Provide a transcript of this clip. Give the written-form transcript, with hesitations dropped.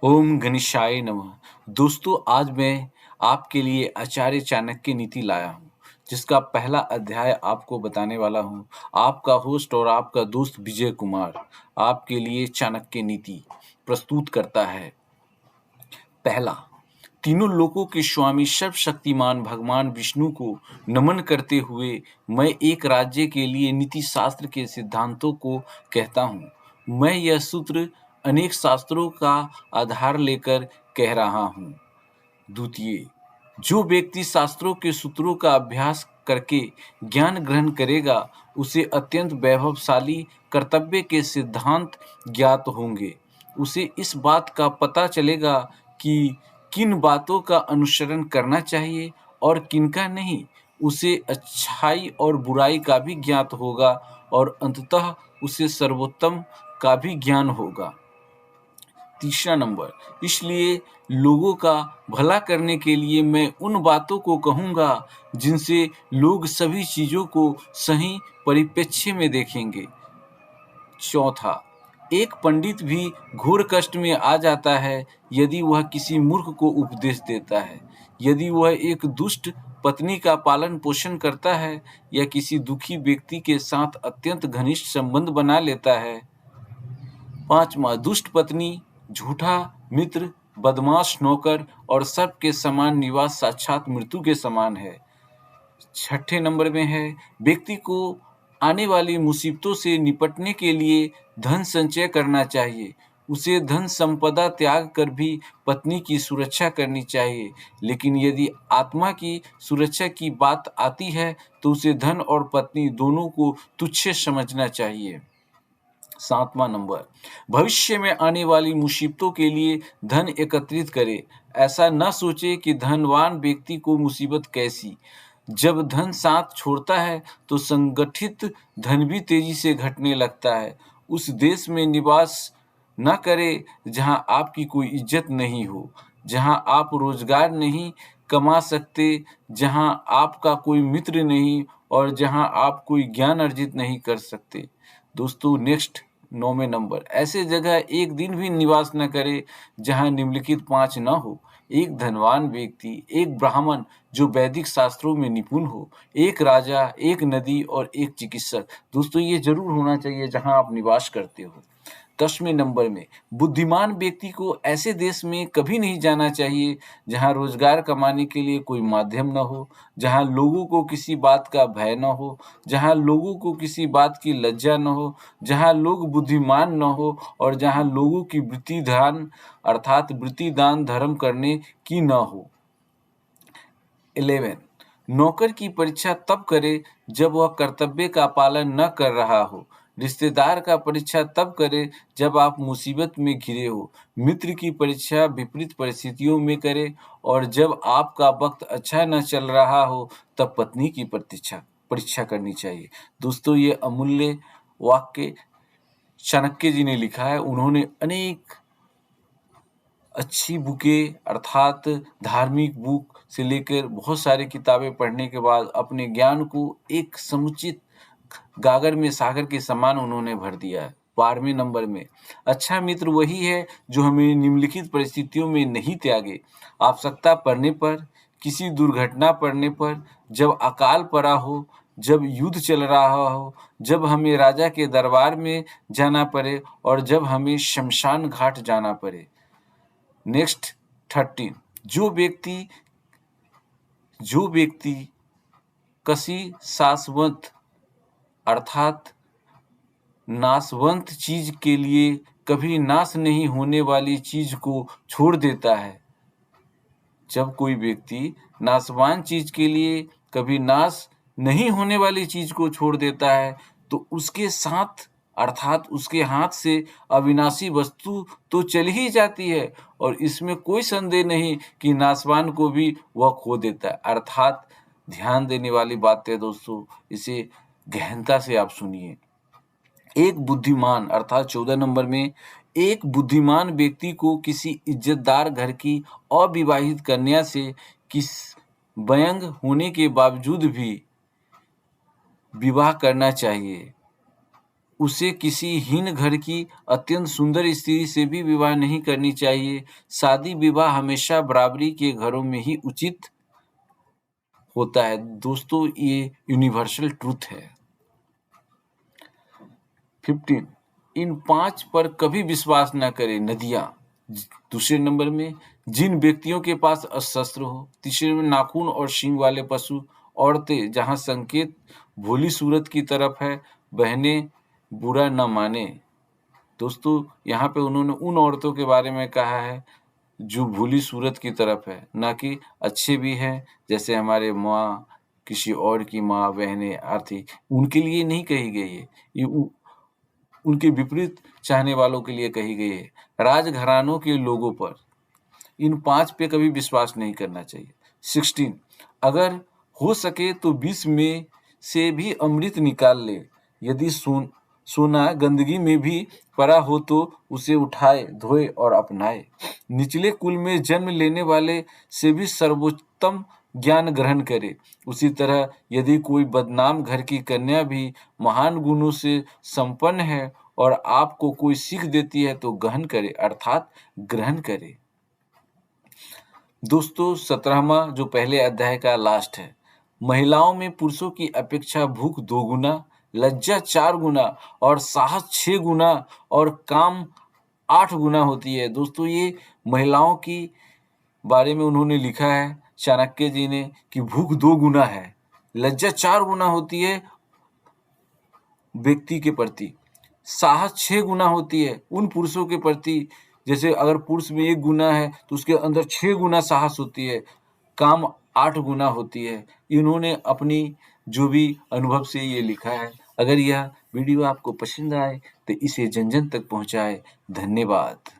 ओम गणेशाय नमः। दोस्तों, आज मैं आपके लिए आचार्य चाणक्य नीति लाया हूँ, जिसका पहला अध्याय आपको बताने वाला हूँ। आपका होस्ट और आपका दोस्त विजय कुमार आपके लिए चाणक्य नीति प्रस्तुत करता है। पहला, तीनों लोकों के स्वामी सर्वशक्तिमान भगवान विष्णु को नमन करते हुए मैं एक राज्य के लिए नीति शास्त्र के सिद्धांतों को कहता हूँ। मैं यह सूत्र अनेक शास्त्रों का आधार लेकर कह रहा हूँ। द्वितीय, जो व्यक्ति शास्त्रों के सूत्रों का अभ्यास करके ज्ञान ग्रहण करेगा, उसे अत्यंत वैभवशाली कर्तव्य के सिद्धांत ज्ञात होंगे। उसे इस बात का पता चलेगा कि किन बातों का अनुसरण करना चाहिए और किनका नहीं। उसे अच्छाई और बुराई का भी ज्ञात होगा और अंततः उसे सर्वोत्तम का भी ज्ञान होगा। तीसरा नंबर, इसलिए लोगों का भला करने के लिए मैं उन बातों को कहूँगा जिनसे लोग सभी चीज़ों को सही परिप्रेक्ष्य में देखेंगे। चौथा, एक पंडित भी घोर कष्ट में आ जाता है यदि वह किसी मूर्ख को उपदेश देता है। यदि वह एक दुष्ट पत्नी का पालन पोषण करता है या किसी दुखी व्यक्ति के साथ अत्यंत घनिष्ठ संबंध बना लेता है। पांचवा, दुष्ट पत्नी, झूठा मित्र, बदमाश नौकर और सर्प के समान निवास साक्षात मृत्यु के समान है। छठे नंबर में है, व्यक्ति को आने वाली मुसीबतों से निपटने के लिए धन संचय करना चाहिए। उसे धन संपदा त्याग कर भी पत्नी की सुरक्षा करनी चाहिए, लेकिन यदि आत्मा की सुरक्षा की बात आती है तो उसे धन और पत्नी दोनों को तुच्छ समझना चाहिए। सातवां नंबर, भविष्य में आने वाली मुसीबतों के लिए धन एकत्रित करे। ऐसा न सोचे कि धनवान व्यक्ति को मुसीबत कैसी। जब धन साथ छोड़ता है तो संगठित धन भी तेजी से घटने लगता है। उस देश में निवास न करें जहां आपकी कोई इज्जत नहीं हो, जहां आप रोजगार नहीं कमा सकते, जहां आपका कोई मित्र नहीं और जहां आप कोई ज्ञान अर्जित नहीं कर सकते। दोस्तों, नेक्स्ट 9वें नंबर, ऐसे जगह एक दिन भी निवास न करे जहां निम्नलिखित 5 न हो। एक धनवान व्यक्ति, एक ब्राह्मण जो वैदिक शास्त्रों में निपुण हो, एक राजा, एक नदी और एक चिकित्सक। दोस्तों, ये जरूर होना चाहिए जहां आप निवास करते हो। 10वें नंबर में, बुद्धिमान व्यक्ति को ऐसे देश में कभी नहीं जाना चाहिए जहां रोजगार कमाने के लिए कोई माध्यम न हो, जहां लोगों को किसी बात का भय न हो, जहां लोगों को किसी बात की लज्जा न हो, जहां लोग बुद्धिमान न हो और जहां लोगों की वृत्ति दान अर्थात वृत्ति दान धर्म करने की न हो। 11, नौकर की परीक्षा तब करे जब वह कर्तव्य का पालन न कर रहा हो। रिश्तेदार का परीक्षा तब करे जब आप मुसीबत में घिरे हो। मित्र की परीक्षा विपरीत परिस्थितियों में करे और जब आपका वक्त अच्छा न चल रहा हो तब पत्नी की प्रतीक्षा परीक्षा करनी चाहिए। दोस्तों, ये अमूल्य वाक्य चाणक्य जी ने लिखा है। उन्होंने अनेक अच्छी बुकें अर्थात धार्मिक बुक से लेकर बहुत सारी किताबें पढ़ने के बाद अपने ज्ञान को एक समुचित गागर में सागर के समान उन्होंने भर दिया है। 12वें नंबर में, अच्छा मित्र वही है जो हमें निम्नलिखित परिस्थितियों में नहीं त्यागे। आवश्यकता पड़ने पर, किसी दुर्घटना पड़ने पर, जब अकाल पड़ा हो, जब युद्ध चल रहा हो, जब हमें राजा के दरबार में जाना पड़े और जब हमें शमशान घाट जाना पड़े। नेक्स्ट 13, जो व्यक्ति किसी शाश्वत अर्थात नाशवंत चीज के लिए कभी नाश नहीं होने वाली चीज को छोड़ देता है। जब कोई व्यक्ति नाशवान चीज के लिए कभी नाश नहीं होने वाली चीज को छोड़ देता है तो उसके साथ अर्थात उसके हाथ से अविनाशी वस्तु तो चली ही जाती है और इसमें कोई संदेह नहीं कि नाशवान को भी वह खो देता है। अर्थात ध्यान देने वाली बात है दोस्तों, इसे गहनता से आप सुनिए। एक बुद्धिमान अर्थात 14 नंबर में, एक बुद्धिमान व्यक्ति को किसी इज्जतदार घर की अविवाहित कन्या से किस व्यंग होने के बावजूद भी विवाह करना चाहिए। उसे किसी हीन घर की अत्यंत सुंदर स्त्री से भी विवाह नहीं करनी चाहिए। शादी-विवाह हमेशा बराबरी के घरों में ही उचित होता है। दोस्तों, ये यूनिवर्सल ट्रुथ है। 15 इन 5 पर कभी विश्वास न करें। नदियाँ। दूसरे नंबर में जिन व्यक्तियों के पास शस्त्र हो। तीसरे में नाखून और सींग वाले पशु। औरतें जहाँ संकेत भोली सूरत की तरफ है। बहनें बुरा न माने। दोस्तों, यहाँ पे उन्होंने उन औरतों के बारे में कहा है जो भोली सूरत की तरफ है, ना कि अच्छे भी हैं, जैसे हमारे माँ, किसी और की माँ, बहनें आदि, उनके लिए नहीं कही गई है। ये उनके विपरीत चाहने वालों के लिए कही गई है। राजघरानों के लोगों पर इन 5 पे कभी विश्वास नहीं करना चाहिए। 16 अगर हो सके तो विष में से भी अमृत निकाल ले। यदि सोना गंदगी में भी पड़ा हो तो उसे उठाए, धोए और अपनाए। निचले कुल में जन्म लेने वाले से भी सर्वोत्तम ज्ञान ग्रहण करे। उसी तरह यदि कोई बदनाम घर की कन्या भी महान गुणों से संपन्न है और आपको कोई सीख देती है तो गहन करे अर्थात ग्रहण करे। दोस्तों, 17वां जो पहले अध्याय का लास्ट है। महिलाओं में पुरुषों की अपेक्षा भूख 2 गुना, लज्जा 4 गुना और साहस 6 गुना और काम 8 गुना होती है। दोस्तों, ये महिलाओं की बारे में उन्होंने लिखा है चाणक्य जी ने कि भूख 2 गुना है, लज्जा 4 गुना होती है व्यक्ति के प्रति, साहस 6 गुना होती है उन पुरुषों के प्रति, जैसे अगर पुरुष में 1 गुना है तो उसके अंदर 6 गुना साहस होती है, काम 8 गुना होती है। इन्होंने अपनी जो भी अनुभव से ये लिखा है। अगर यह वीडियो आपको पसंद आए तो इसे जन-जन तक पहुँचाएँ। धन्यवाद।